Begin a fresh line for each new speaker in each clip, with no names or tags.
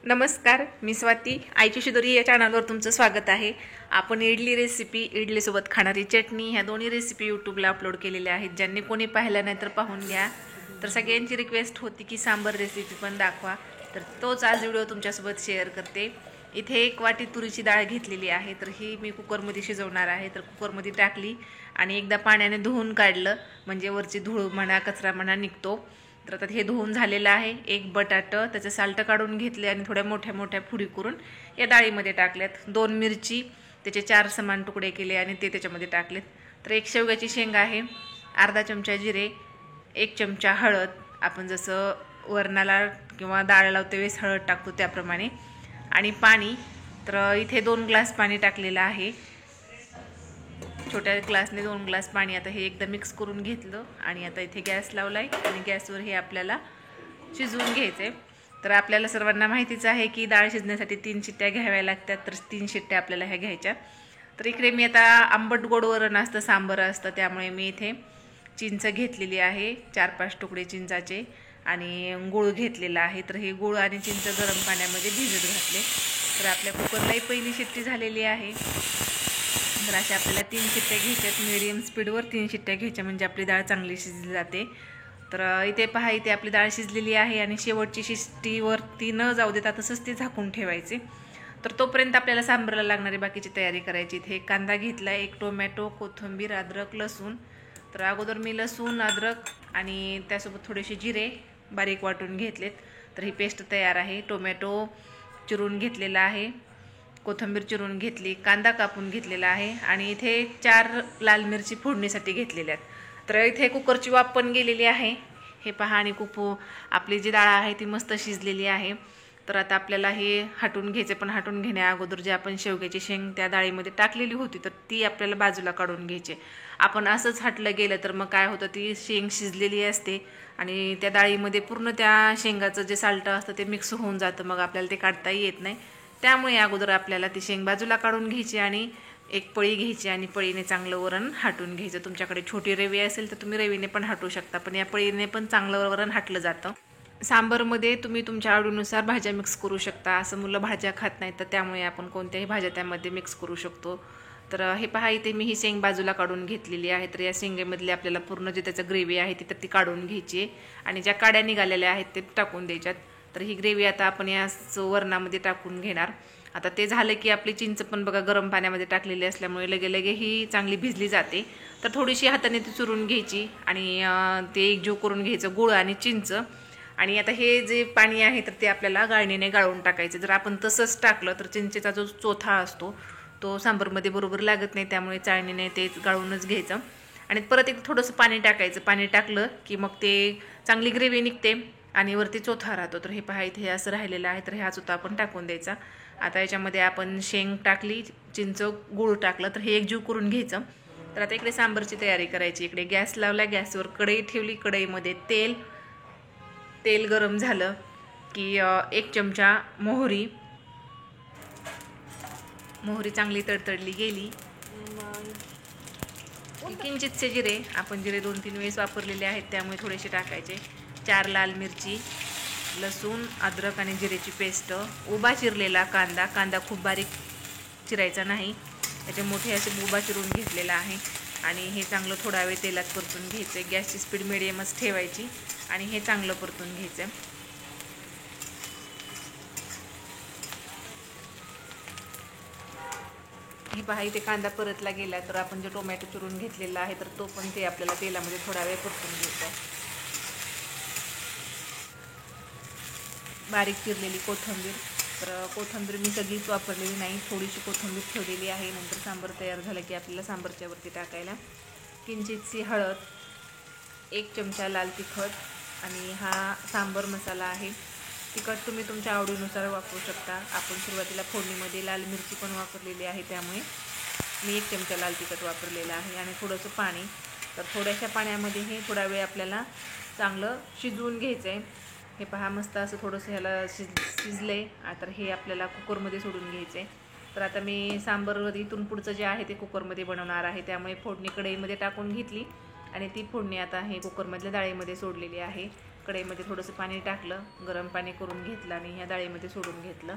नमस्कार, मी स्वाती. आईची शिदोरी या चॅनलवर तुमचं स्वागत आहे. आपण इडली रेसिपी, इडलीसोबत खाणारी चटणी ह्या दोन्ही रेसिपी यूट्यूबला अपलोड केलेल्या आहेत. ज्यांनी कोणी पाहिलं नाही तर पाहून घ्या. तर सगळ्यांची रिक्वेस्ट होती की सांबर रेसिपी पण दाखवा, तर तोच आज व्हिडिओ तुमच्यासोबत शेअर करते. इथे 1 वाटी तुरीची डाळ घेतलेली आहे, तर ही मी कुकरमध्ये शिजवणार आहे. तर कुकरमध्ये टाकली आणि एकदा पाण्याने धुवून काढलं, म्हणजे वरची धूळ म्हणा कचरा म्हणा निघतो. तर आता हे धुवून झालेलं आहे. 1 बटाटं त्याचे साल्ट काढून घेतले आणि थोड्या मोठ्या मोठ्या फुडी करून या डाळीमध्ये टाकल्यात. 2 मिरची त्याचे 4 समान तुकडे केले आणि ते त्याच्यामध्ये टाकलेत. तर 1 शेवग्याची शेंग आहे, अर्धा चमचा जिरे, 1 चमचा हळद, आपण जसं वरणाला किंवा डाळ लावते वेळेस हळद टाकतो त्याप्रमाणे, आणि पाणी. तर इथे 2 ग्लास पाणी टाकलेलं आहे. छोट्या ग्लासने 2 ग्लास पाणी. आता हे एकदा मिक्स करून घेतलं आणि आता इथे गॅस लावलाय आणि गॅसवर हे आपल्याला शिजवून घ्यायचे. तर आपल्याला सर्वांना माहितीच आहे की डाळ शिजण्यासाठी 3 शिट्ट्या घ्याव्या लागतात, तर 3 शिट्ट्या आपल्याला ह्या घ्यायच्या. तर इकडे मी आता आंबट गोड वरण असतं, सांबर असतं, त्यामुळे मी इथे चिंच घेतलेली आहे, 4-5 तुकडे चिंचाचे, आणि गूळ घेतलेला आहे. तर हे गूळ आणि चिंच गरम पाण्यामध्ये भिजत घातले. तर आपल्या कुकरलाही पहिली शिट्टी झालेली आहे. तर अशा आपल्याला 3 शिट्ट्या घ्यायच्यात. मीडियम स्पीडवर 3 शिट्ट्या घ्यायच्या, म्हणजे आपली डाळ चांगली शिजली जाते. तर इथे पहा, इथे आपली डाळ शिजलेली आहे आणि शेवटची शिट्टीवरती न जाऊ देता तसंच ते झाकून ठेवायचे. तर तोपर्यंत आपल्याला सांबराला लागणारी बाकीची तयारी करायची. इथे कांदा घेतला, 1 टोमॅटो, कोथिंबीर, अद्रक, लसूण. तर अगोदर मी लसूण, अद्रक आणि त्यासोबत थोडेसे जिरे बारीक वाटून घेतलेत. तर ही पेस्ट तयार आहे. टोमॅटो चिरून घेतलेला आहे, कोथिंबीर चिरून घेतली, कांदा कापून घेतलेला आहे, आणि इथे 4 लाल मिरची फोडणीसाठी घेतलेल्या आहेत. तर इथे कुकरची वाफ पण गेलेली आहे, हे पहा. आणि आपली जी डाळ आहे ती मस्त शिजलेली आहे. तर आता आपल्याला हे हटून घ्यायचे, पण हटून घेण्या अगोदर जे आपण शेवग्याची शेंग त्या डाळीमध्ये टाकलेली होती, तर ती आपल्याला बाजूला काढून घ्यायची. आपण असंच हटलं गेलं तर मग काय होतं, ती शेंग शिजलेली असते आणि त्या डाळीमध्ये पूर्ण त्या शेंगाचं जे साल्ट असतं ते मिक्स होऊन जातं, मग आपल्याला ते काढताही येत नाही. त्यामुळे अगोदर आपल्याला ती शेंग बाजूला काढून घ्यायची आणि एक पळी घ्यायची आणि पळीने चांगलं वरण हाटून घ्यायचं. तुमच्याकडे छोटी रवी असेल तर तुम्ही रवीने पण हाटू शकता, पण या पळीने पण चांगलं वरण हाटलं जातं. सांबरमध्ये तुम्ही तुमच्या आवडीनुसार भाज्या मिक्स करू शकता. असं मुलं भाज्या खात नाहीत, तर त्यामुळे आपण कोणत्याही भाज्या त्यामध्ये मिक्स करू शकतो. तर हे पहा, इथे मी ही शेंग बाजूला काढून घेतलेली आहे. तर या शेंगेमधली आपल्याला पूर्ण जे त्याचं ग्रेव्ही आहे ती काढून घ्यायची आणि ज्या काड्या निघालेल्या आहेत ते टाकून द्यायच्यात. तर ही ग्रेव्ही आता आपण या वरणामध्ये टाकून घेणार. आता ते झालं की आपली चिंच पण बघा गरम पाण्यामध्ये टाकलेली असल्यामुळे लगे ही चांगली भिजली जाते. तर थोडीशी हाताने ती चुरून घ्यायची आणि ते एकजीव करून घ्यायचं, गूळ आणि चिंच. आणि आता हे जे पाणी आहे तर ते आपल्याला गाळणीने गाळून टाकायचं. जर आपण तसंच टाकलं तर चिंचेचा जो चोथा असतो तो सांबरमध्ये बरोबर लागत नाही, त्यामुळे चाळणीने ते गाळूनच घ्यायचं. आणि परत एक थोडंसं पाणी टाकायचं. पाणी टाकलं की मग ते चांगली ग्रेव्ही निघते आणि वरती चोथा राहतो. तर हे पहा, इथे असं राहिलेलं आहे. तर हा चोथा आपण टाकून द्यायचा. आता याच्यामध्ये आपण शेंग टाकली, चिंच, गूळ टाकलं, तर हे एकजीव करून घ्यायचं. तर आता इकडे सांबरची तयारी करायची. इकडे गॅस लावला, गॅसवर कढई ठेवली, कढईमध्ये तेल गरम झालं की 1 चमचा मोहरी चांगली तडतडली गेली. किंचितसे जिरे, आपण जिरे 2-3 वेळेस वापरलेले आहेत त्यामुळे थोडेसे टाकायचे. 4 लाल मिरची, लसूण, अद्रक आणि जिरेची पेस्ट, उभा चिरलेला कांदा खूप बारीक चिरायचा नाही, त्याचे मोठे असे उभा चिरून घेतलेला आहे. आणि हे चांगलं थोडा वेळ तेलात परतून घ्यायचं. गॅसची स्पीड मिडियमच ठेवायची आणि हे चांगलं परतून घ्यायचं. हे पहा, इथे कांदा परतला गेला. तर आपण जे टोमॅटो चिरून घेतलेला आहे तर तो पण ते आपल्याला तेलामध्ये थोडा वेळ परतून घ्यायचा. बारीक चिरलेली कोथिंबीर, तर कोथिंबीर मी सगळीच वापरलेली नाही, थोडीशी कोथिंबीर ठेवलेली आहे. नंतर सांबर तयार झालं की आपल्याला सांबरच्या वरती टाकायला. किंचितशी हळद, 1 चमचा लाल तिखट, आणि हा सांबर मसाला आहे. तिखट तुम्ही तुमच्या आवडीनुसार वापरू शकता. आपण सुरुवातीला फोडणीमध्ये लाल मिरची पण वापरलेली आहे, त्यामुळे मी 1 चमचा लाल तिखट वापरलेलं आहे आणि थोडंसं पाणी. तर थोड्याशा पाण्यामध्ये हे थोडा वेळ आपल्याला चांगलं शिजवून घ्यायचं आहे. हे पहा, मस्त असं थोडंसं ह्याला शिजले. तर हे आपल्याला कुकरमध्ये सोडून घ्यायचं आहे. तर आता मी सांबर इथून पुढचं जे आहे ते कुकरमध्ये बनवणार आहे, त्यामुळे फोडणी कढईमध्ये टाकून घेतली आणि ती फोडणी आता हे कुकरमधल्या डाळीमध्ये सोडलेली आहे. कढईमध्ये थोडंसं पाणी टाकलं, गरम पाणी करून घेतलं आणि ह्या डाळीमध्ये सोडून घेतलं.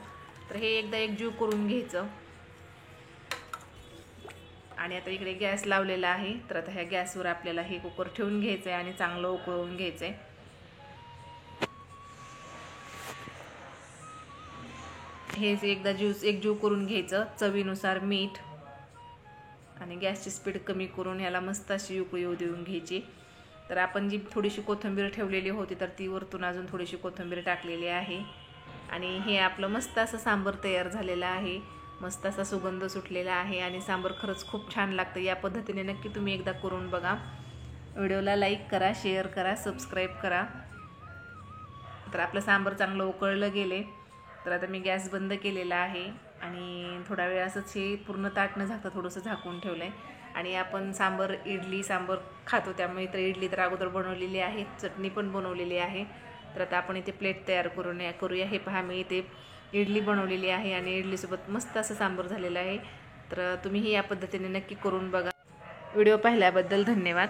तर हे एकदा एकजीव करून घ्यायचं. आणि आता इकडे गॅस लावलेला आहे. तर आता ह्या गॅसवर आपल्याला हे कुकर ठेवून घ्यायचं आहे आणि चांगलं उकळवून घ्यायचं आहे. हे एकदा एकजीव करून घ्यायचं. चवीनुसार मीठ आणि गॅसची स्पीड कमी करून ह्याला मस्त अशी उकळी देऊन घ्यायची. तर आपण जी थोडीशी कोथिंबीर ठेवलेली होती तर ती वरतून अजून थोडीशी कोथिंबीर टाकलेली आहे. आणि हे आपलं मस्त असं सांबर तयार झालेलं आहे. मस्त असा सुगंध सुटलेला आहे आणि सांबर खरंच खूप छान लागतं. या पद्धतीने नक्की तुम्ही एकदा करून बघा. व्हिडिओला लाईक करा, शेअर करा, सबस्क्राईब करा. तर आपलं सांबर चांगलं उकळलं गेले. तर आता मी गॅस बंद केलेला आहे आणि थोडा वेळ असंच हे पूर्ण ताट न झाकता थोडंसं झाकून ठेवलं आहे. आणि आपण इडली सांबर खातो त्यामुळे तर इडली तर अगोदर बनवलेली आहे, चटणी पण बनवलेली आहे. तर आता आपण इथे प्लेट तयार करूया. हे पहा, मी इथे इडली बनवलेली आहे आणि इडलीसोबत मस्त असं सांबर झालेलं आहे. तर तुम्हीही या पद्धतीने नक्की करून बघा. व्हिडिओ पाहिल्याबद्दल धन्यवाद.